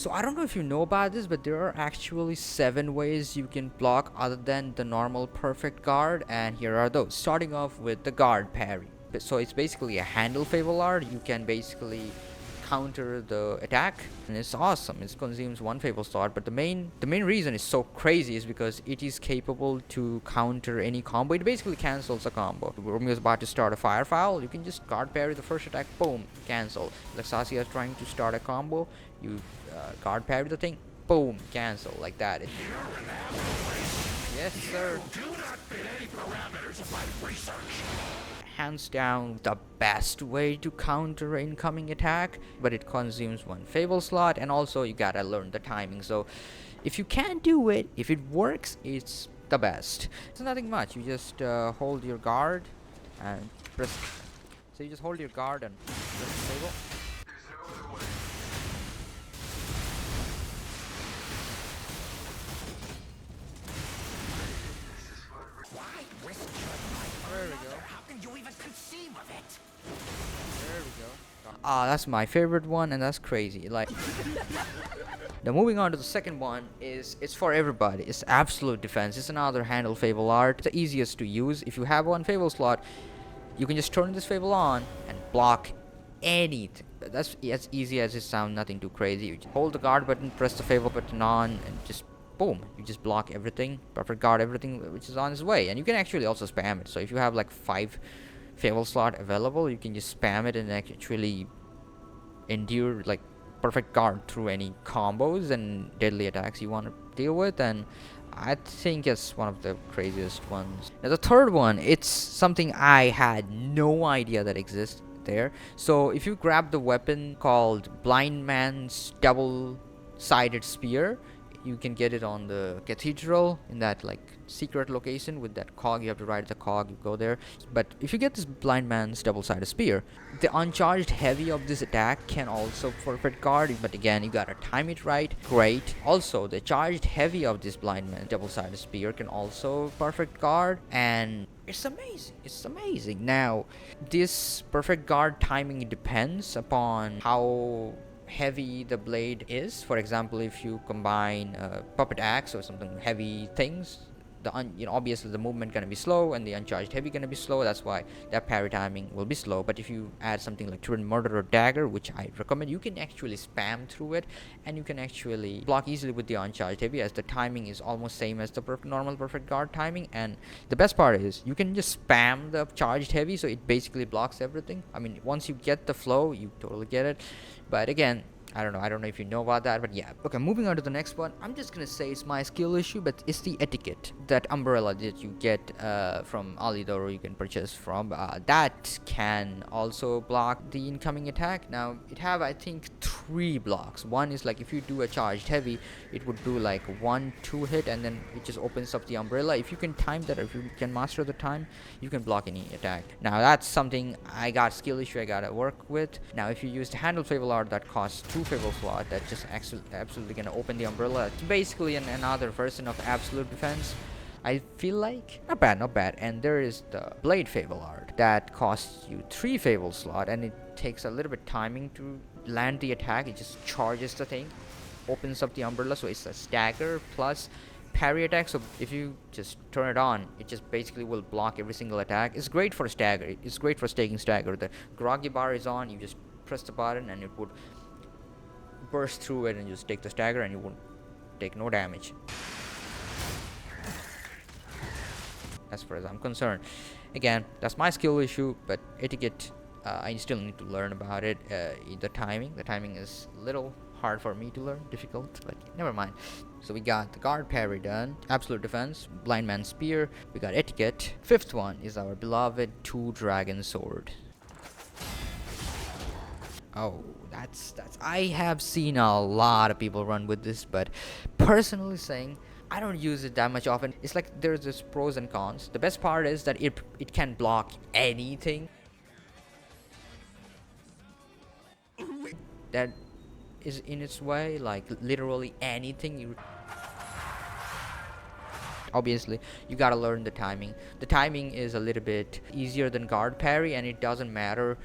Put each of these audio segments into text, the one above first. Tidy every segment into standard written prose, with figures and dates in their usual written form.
So I don't know if you know about this, but there are actually 7 ways you can block other than the normal perfect guard, and here are those. Starting off with the guard parry. So it's basically a handle favor art. You can basically counter the attack, and it's awesome. It consumes 1 favor slot, but the main reason it's so crazy is because it is capable to counter any combo. It basically cancels a combo. Romeo is about to start a fire foul, you can just guard parry the first attack, boom, cancel. Lexasia is trying to start a combo, you guard parry the thing, boom, cancel, like that. Yes, sir. Hands down the best way to counter incoming attack, but it consumes 1 favor slot, and also you gotta learn the timing. So if you can't do it, if it works, it's the best. It's nothing much. You just hold your guard and press. So you just hold your guard and press the favor. There we go. How can you even conceive of it? There we go. Ah, that's my favorite one, and that's crazy. Like, now moving on to the second one it's for everybody. It's absolute defense. It's another handle fable art. It's the easiest to use. If you have 1 fable slot, you can just turn this fable on and block anything. That's as easy as it sounds. Nothing too crazy. You just hold the guard button, press the fable button on, and just boom, you just block everything, perfect guard everything which is on its way. And you can actually also spam it. So if you have like 5 fable slot available, you can just spam it and actually endure like perfect guard through any combos and deadly attacks you want to deal with. And I think it's one of the craziest ones. Now the third one, it's something I had no idea that exists there. So if you grab the weapon called Blindman's double-sided spear, you can get it on the cathedral in that like secret location with that cog. You have to ride the cog, you go there. But if you get this blind man's double-sided spear, the uncharged heavy of this attack can also perfect guard, but again you gotta time it right. Great. Also the charged heavy of this blind man double-sided spear can also perfect guard, and it's amazing. It's amazing. Now this perfect guard timing depends upon how heavy the blade is. For example, if you combine puppet axe or something heavy things, obviously the movement gonna be slow and the uncharged heavy gonna be slow. That's why that parry timing will be slow. But if you add something like Turin Murderer Dagger, which I recommend, you can actually spam through it and you can actually block easily with the uncharged heavy, as the timing is almost same as the normal perfect guard timing. And the best part is you can just spam the charged heavy, so it basically blocks everything. I mean, once you get the flow, you totally get it. But again, I don't know if you know about that, but yeah. Okay, moving on to the next one. I'm just gonna say it's my skill issue, but it's the Etiquette. That umbrella that you get from Alidoro, you can purchase from. That can also block the incoming attack. Now, it have, I think, 3 blocks. One is like if you do a charged heavy, it would do like 1-2 hit, and then it just opens up the umbrella. If you can time that, or if you can master the time, you can block any attack. Now, that's something I got skill issue I gotta work with. Now, if you use the handle favor art that costs 2 favor slot, that just absolutely gonna open the umbrella. It's basically another version of absolute defense. I feel like not bad. And there is the blade favor art that costs you 3 favor slot, and it takes a little bit timing to land the attack. It just charges the thing, opens up the umbrella, so it's a stagger plus parry attack. So if you just turn it on, it just basically will block every single attack. It's great for stagger. It's great for staking stagger. The groggy bar is on, you just press the button and it would burst through it and just take the stagger, and you won't take no damage, as far as I'm concerned. Again, that's my skill issue, but Etiquette, I still need to learn about it. The timing is a little hard for me to learn, difficult, but never mind. So we got the guard parry done, absolute defense, blind man spear, we got Etiquette. 5th one is our beloved 2 dragon sword. Oh, that's I have seen a lot of people run with this, but personally saying, I don't use it that much often. It's like there's this pros and cons. The best part is that it can block anything that is in its way, like literally anything. Obviously, you gotta learn the timing. The timing is a little bit easier than guard parry, and it doesn't matter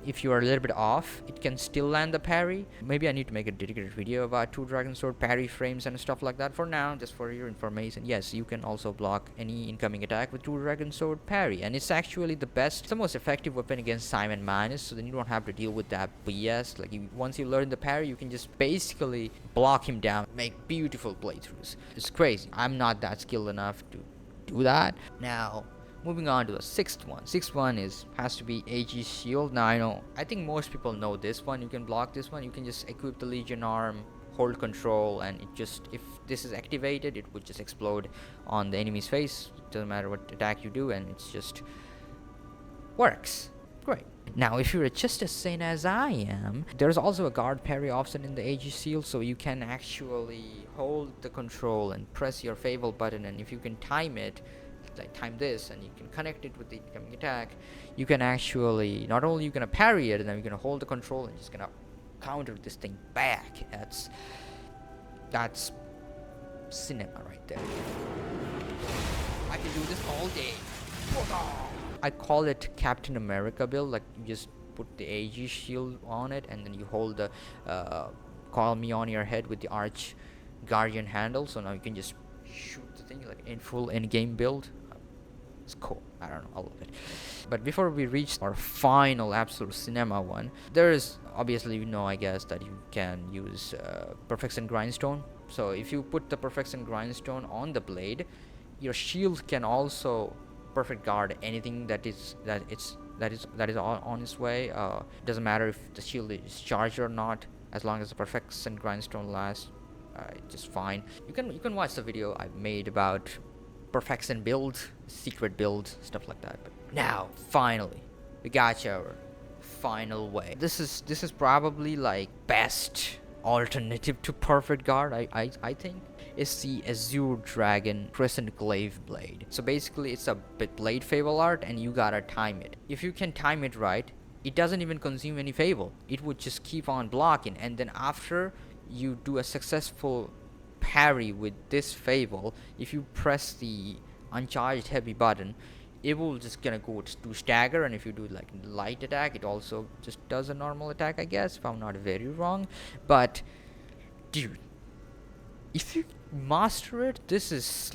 if you are a little bit off, it can still land the parry. Maybe I need to make a dedicated video about 2 dragon sword parry frames and stuff like that. For now, just for your information, yes, you can also block any incoming attack with 2 dragon sword parry, and it's actually the best, it's the most effective weapon against Simon Minus, so then you don't have to deal with that BS. Like, once you learn the parry, you can just basically block him down, make beautiful playthroughs. It's crazy. I'm not that skilled enough to do that. Now, moving on to the sixth one. Sixth one has to be Aegis Shield. Now I think most people know this one. You can block this one. You can just equip the Legion Arm, hold control, and it just, if this is activated, it would just explode on the enemy's face. It doesn't matter what attack you do, and it's just works. Great. Now, if you're just as sane as I am, there's also a guard parry option in the Aegis Shield, so you can actually hold the control and press your Fable button, and if you can time it, like time this, and you can connect it with the incoming attack, you can actually, not only you gonna parry it, and then you're gonna hold the control and just gonna counter this thing back. That's cinema right there. I can do this all day. I call it Captain America build. Like, you just put the Aegis Shield on it, and then you hold the call me on your head with the Arch Guardian handle, so now you can just shoot the thing like in full in-game build. It's cool. I don't know, I love it. But before we reach our final absolute cinema one, there is obviously, I guess, that you can use Perfection Grindstone. So if you put the Perfection Grindstone on the blade, your shield can also perfect guard anything that is on its way. Doesn't matter if the shield is charged or not, as long as the Perfection Grindstone lasts, it's just fine. You can watch the video I made about perfection build, secret build, stuff like that. But now, finally, we got our final way. This is probably like best alternative to perfect guard. I think it's the Azure Dragon Crescent Glaive blade. So basically, it's a blade Fable art, and you gotta time it. If you can time it right, it doesn't even consume any Fable. It would just keep on blocking, and then after you do a successful parry with this Fable, if you press the uncharged heavy button, it will just gonna go to stagger, and if you do like light attack, it also just does a normal attack, I guess, if I'm not very wrong. But dude, if you master it, this is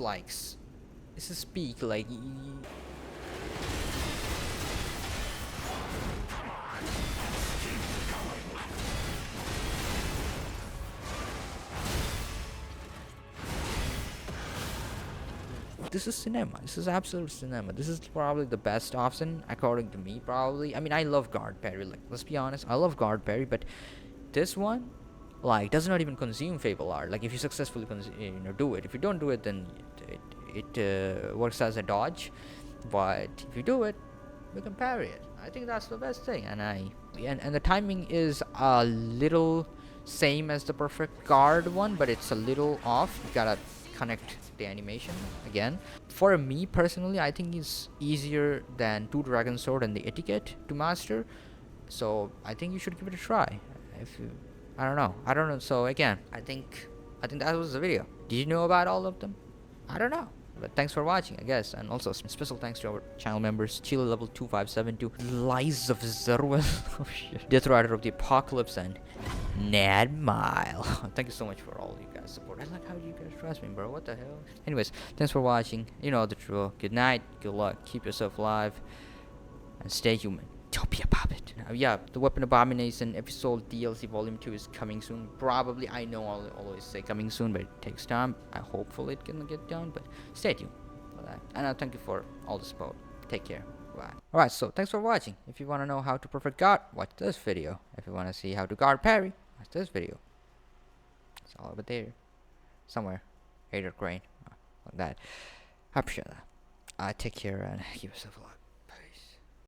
peak. Like, this is cinema. This is absolute cinema. This is probably the best option according to me, probably. I mean, I love guard parry. Like, let's be honest, I love guard parry, but this one, like, does not even consume Fable art. Like, if you successfully do it. If you don't do it, then it works as a dodge. But if you do it, you can parry it. I think that's the best thing. And the timing is a little same as the perfect guard one, but it's a little off. You gotta connect the animation again. For me personally, I think it's easier than 2 dragon sword and the Etiquette to master, so I think you should give it a try. If you, I don't know. So again, I think that was the video. Did you know about all of them? I don't know, but thanks for watching, I guess. And also special thanks to our channel members: Chile level 2572, Lies of Zerwell, oh shit, Death Rider of the Apocalypse, and Nad Mile. Thank you so much for all you guys support. I like how you guys trust me, bro. What the hell? Anyways, thanks for watching. You know the drill. Good night, good luck, keep yourself alive, and stay human. Don't be a puppet. Now, yeah, the Weapon Abomination episode DLC volume 2 is coming soon. Probably, I know I'll always say coming soon, but it takes time. Hopefully it can get done, but stay tuned for that. And I thank you for all the support. Take care. Bye. Alright, so thanks for watching. If you want to know how to perfect guard, watch this video. If you want to see how to guard parry, watch this video. It's all over there. Somewhere. Electrocrane. Like that. I appreciate that. Take care and keep yourself alive.